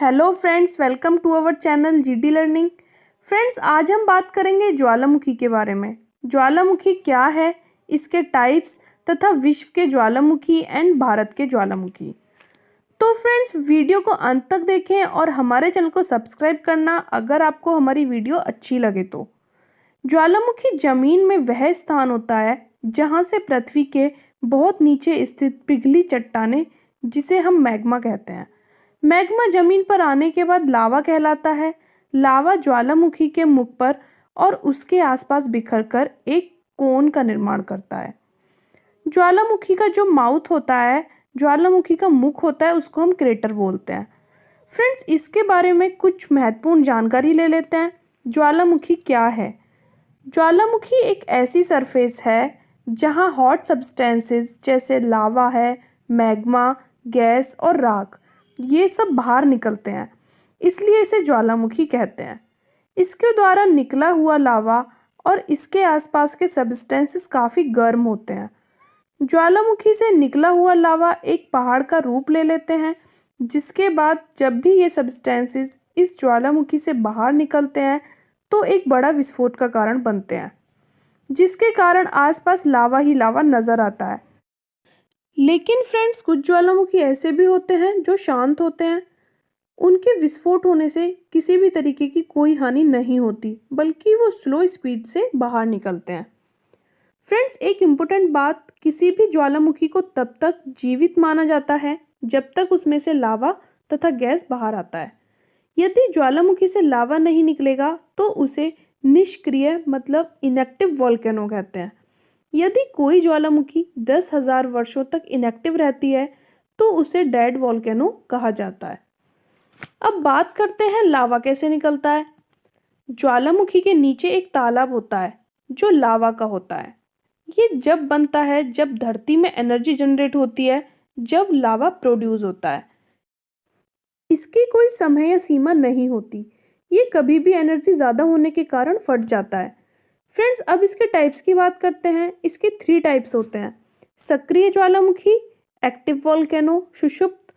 Hello friends, welcome to our channel GD learning. Friends, आज हम बात करेंगे ज्वालामुखी के बारे में। ज्वालामुखी क्या है, इसके टाइप्स तथा विश्व के ज्वालामुखी एंड भारत के ज्वालामुखी। तो फ्रेंड्स, वीडियो को अंत तक देखें और हमारे चैनल को सब्सक्राइब करना अगर आपको हमारी वीडियो अच्छी लगे तो। ज्वालामुखी जमीन में वह स्थान होता है जहाँ से पृथ्वी के बहुत नीचे स्थित पिघली चट्टानें, जिसे हम मैग्मा कहते हैं। मैग्मा जमीन पर आने के बाद लावा कहलाता है। लावा ज्वालामुखी के मुख पर और उसके आसपास बिखरकर एक कोन का निर्माण करता है। ज्वालामुखी का जो माउथ होता है, ज्वालामुखी का मुख होता है, उसको हम क्रेटर बोलते हैं। फ्रेंड्स, इसके बारे में कुछ महत्वपूर्ण जानकारी ले लेते हैं। ज्वालामुखी क्या है? ज्वालामुखी एक ऐसी सरफेस है जहां हॉट सब्सटेंसेस जैसे लावा है, मैग्मा, गैस और राख, ये सब बाहर निकलते हैं, इसलिए इसे ज्वालामुखी कहते हैं। इसके द्वारा निकला हुआ लावा और इसके आसपास के सब्सटेंसेस काफ़ी गर्म होते हैं। ज्वालामुखी से निकला हुआ लावा एक पहाड़ का रूप ले लेते हैं, जिसके बाद जब भी ये सब्सटेंसेस इस ज्वालामुखी से बाहर निकलते हैं तो एक बड़ा विस्फोट का कारण बनते हैं, जिसके कारण आसपास लावा ही लावा नज़र आता है। लेकिन फ्रेंड्स, कुछ ज्वालामुखी ऐसे भी होते हैं जो शांत होते हैं। उनके विस्फोट होने से किसी भी तरीके की कोई हानि नहीं होती, बल्कि वो स्लो स्पीड से बाहर निकलते हैं। फ्रेंड्स, एक इम्पोर्टेंट बात, किसी भी ज्वालामुखी को तब तक जीवित माना जाता है जब तक उसमें से लावा तथा गैस बाहर आता है। यदि ज्वालामुखी से लावा नहीं निकलेगा तो उसे निष्क्रिय मतलब इनएक्टिव वोल्केनो कहते हैं। यदि कोई ज्वालामुखी 10,000 वर्षों तक इनएक्टिव रहती है तो उसे डेड वोल्केनो कहा जाता है। अब बात करते हैं लावा कैसे निकलता है। ज्वालामुखी के नीचे एक तालाब होता है जो लावा का होता है। ये जब बनता है जब धरती में एनर्जी जनरेट होती है, जब लावा प्रोड्यूस होता है। इसकी कोई समय या सीमा नहीं होती, ये कभी भी एनर्जी ज़्यादा होने के कारण फट जाता है। फ्रेंड्स, अब इसके टाइप्स की बात करते हैं। इसके 3 टाइप्स होते हैं: सक्रिय ज्वालामुखी, एक्टिव वोल्केनो, सुषुप्त,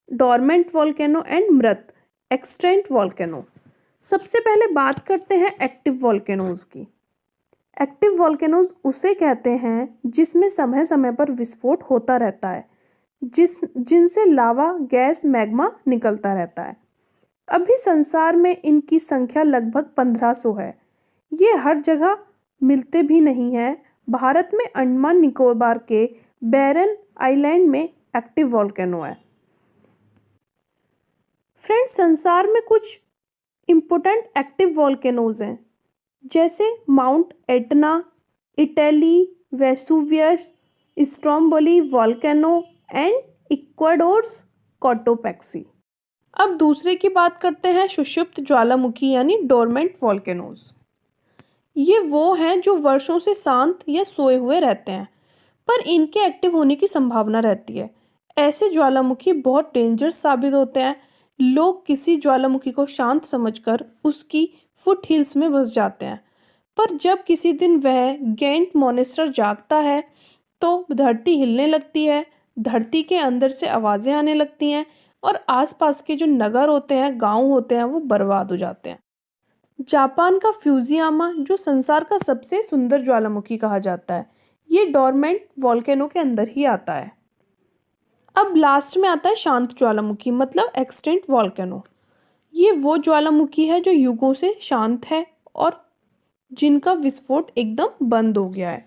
डोरमेंट वोल्केनो एंड मृत, एक्सटेंट वोल्केनो। सबसे पहले बात करते हैं एक्टिव वोल्केनोज की। एक्टिव वोल्केनोज उसे कहते हैं जिसमें समय समय पर विस्फोट होता रहता है, जिनसे लावा, गैस, मैग्मा निकलता रहता है। अभी संसार में इनकी संख्या लगभग 1500 है। ये हर जगह मिलते भी नहीं हैं। भारत में अंडमान निकोबार के बैरन आइलैंड में एक्टिव वोल्केनो है। फ्रेंड्स, संसार में कुछ इम्पोर्टेंट एक्टिव वोल्केनोज हैं, जैसे Mount Etna, Italy, Vesuvius, Stromboli volcano and Ecuador's Cotopaxi. अब दूसरे की बात करते हैं, सुषुप्त ज्वालामुखी यानी डोरमेंट वोल्केनोज। ये वो हैं जो वर्षों से शांत या सोए हुए रहते हैं, पर इनके एक्टिव होने की संभावना रहती है। ऐसे ज्वालामुखी बहुत डेंजरस साबित होते हैं। लोग किसी ज्वालामुखी को शांत समझकर उसकी फुट हिल्स में बस जाते हैं, पर जब किसी दिन वह गेंट मॉन्स्टर जागता है तो धरती हिलने लगती है, धरती के अंदर से आवाज़ें आने लगती हैं और आसपास के जो नगर होते हैं, गांव होते हैं, वो बर्बाद हो जाते हैं। जापान का फ्यूजियामा, जो संसार का सबसे सुंदर ज्वालामुखी कहा जाता है, ये डोरमेंट वोल्केनो के अंदर ही आता है। अब लास्ट में आता है शांत ज्वालामुखी मतलब एक्सटिंक्ट वोल्केनो। ये वो ज्वालामुखी है जो युगों से शांत है और जिनका विस्फोट एकदम बंद हो गया है,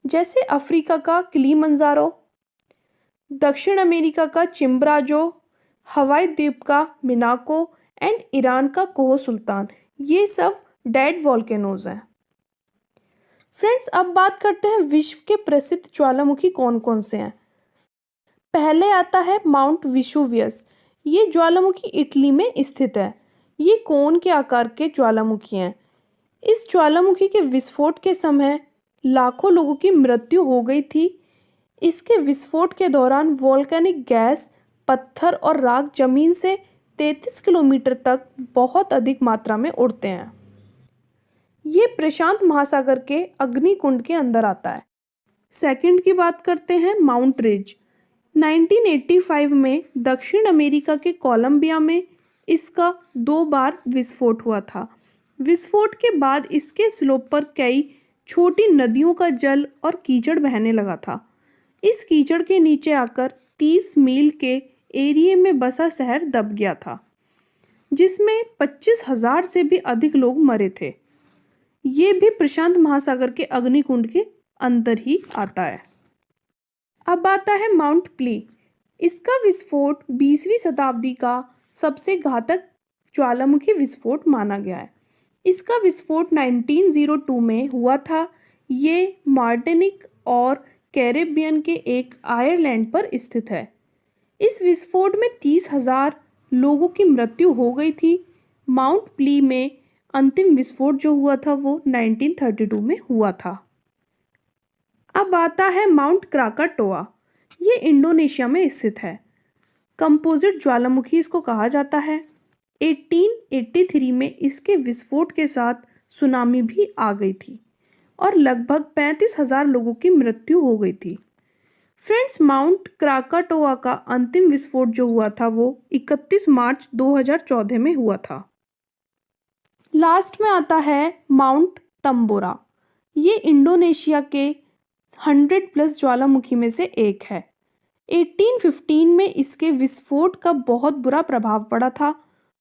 जैसे अफ्रीका का किलिमंजारो, दक्षिण अमेरिका का चिम्बराजो, हवाई द्वीप का मिनाको एंड ईरान का कोह सुल्तान। ये सब डेड वोल्केनोज हैं। फ्रेंड्स, अब बात करते हैं विश्व के प्रसिद्ध ज्वालामुखी कौन कौन से हैं। पहले आता है माउंट विसुवियस। ये ज्वालामुखी इटली में स्थित है। ये कोन के आकार के ज्वालामुखी हैं। इस ज्वालामुखी के विस्फोट के समय लाखों लोगों की मृत्यु हो गई थी। इसके विस्फोट के दौरान वोल्केनिक गैस, पत्थर और राख जमीन से 33 किलोमीटर तक बहुत अधिक मात्रा में उड़ते हैं। ये प्रशांत महासागर के अग्निकुंड के अंदर आता है। सेकंड की बात करते हैं, माउंट रिज। 1985 में दक्षिण अमेरिका के कोलंबिया में इसका 2 बार विस्फोट हुआ था। विस्फोट के बाद इसके स्लोप पर कई छोटी नदियों का जल और कीचड़ बहने लगा था। इस कीचड़ के नीचे आकर 30 मील के एरिया में बसा शहर दब गया था, जिसमें 25,000 से भी अधिक लोग मरे थे। ये भी प्रशांत महासागर के अग्निकुंड के अंदर ही आता है। अब आता है माउंट प्ली। इसका विस्फोट 20वीं शताब्दी का सबसे घातक ज्वालामुखी विस्फोट माना गया है। इसका विस्फोट 1902 में हुआ था। ये मार्टिनिक और कैरेबियन के एक आयरलैंड पर स्थित है। इस विस्फोट में 30,000 लोगों की मृत्यु हो गई थी। माउंट प्ली में अंतिम विस्फोट जो हुआ था वो 1932 में हुआ था। अब आता है माउंट क्राकाटोआ। ये इंडोनेशिया में स्थित है। कंपोजिट ज्वालामुखी इसको कहा जाता है। 1883 में इसके विस्फोट के साथ सुनामी भी आ गई थी और लगभग 35,000 लोगों की मृत्यु हो गई थी। फ्रेंड्स, माउंट क्राकाटोआ का अंतिम विस्फोट जो हुआ था वो 31 मार्च 2014 में हुआ था। लास्ट में आता है माउंट तंबोरा। ये इंडोनेशिया के 100+ ज्वालामुखी में से एक है। 1815 में इसके विस्फोट का बहुत बुरा प्रभाव पड़ा था।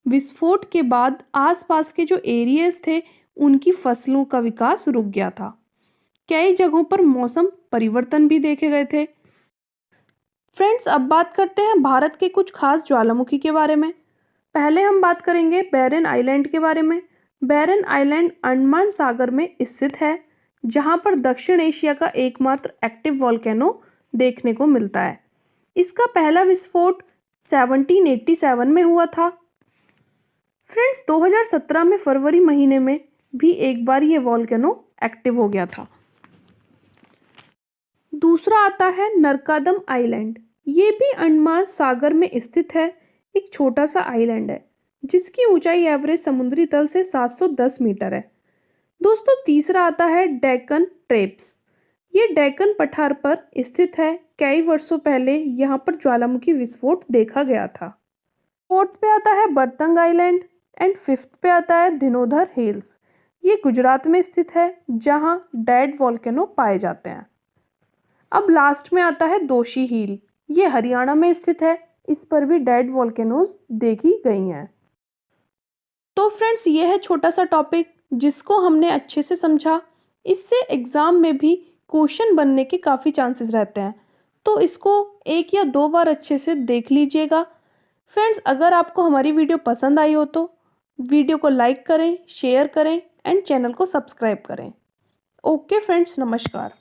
विस्फोट के बाद आसपास के जो एरियाज थे उनकी फसलों का विकास रुक गया था। कई जगहों पर मौसम परिवर्तन भी देखे गए थे। फ्रेंड्स, अब बात करते हैं भारत के कुछ खास ज्वालामुखी के बारे में। पहले हम बात करेंगे बैरन आइलैंड के बारे में। बैरन आइलैंड अंडमान सागर में स्थित है, जहां पर दक्षिण एशिया का एकमात्र एक्टिव वॉल्केनो देखने को मिलता है। इसका पहला विस्फोट 1787 में हुआ था। फ्रेंड्स, 2017 में फरवरी महीने में भी एक बार ये वॉल्केनो एक्टिव हो गया था। दूसरा आता है नरकादम आइलैंड। ये भी अंडमान सागर में स्थित है। एक छोटा सा आइलैंड है जिसकी ऊंचाई एवरेज समुद्री तल से 710 मीटर है। दोस्तों, तीसरा आता है डेक्कन ट्रेप्स। ये डेक्कन पठार पर स्थित है। कई वर्षों पहले यहाँ पर ज्वालामुखी विस्फोट देखा गया था। फोर्थ पे आता है बर्तंग आइलैंड एंड फिफ्थ पे आता है धिनोधर हिल्स। ये गुजरात में स्थित है, जहाँ डेड वॉल्केनो पाए जाते हैं। अब लास्ट में आता है दोशी हिल। ये हरियाणा में स्थित है। इस पर भी डेड वॉल्केनोज देखी गई हैं। तो फ्रेंड्स, ये है छोटा सा टॉपिक जिसको हमने अच्छे से समझा। इससे एग्जाम में भी क्वेश्चन बनने के काफ़ी चांसेस रहते हैं, तो इसको 1 या 2 बार अच्छे से देख लीजिएगा। फ्रेंड्स, अगर आपको हमारी वीडियो पसंद आई हो तो वीडियो को लाइक करें, शेयर करें एंड चैनल को सब्सक्राइब करें। ओके फ्रेंड्स, नमस्कार।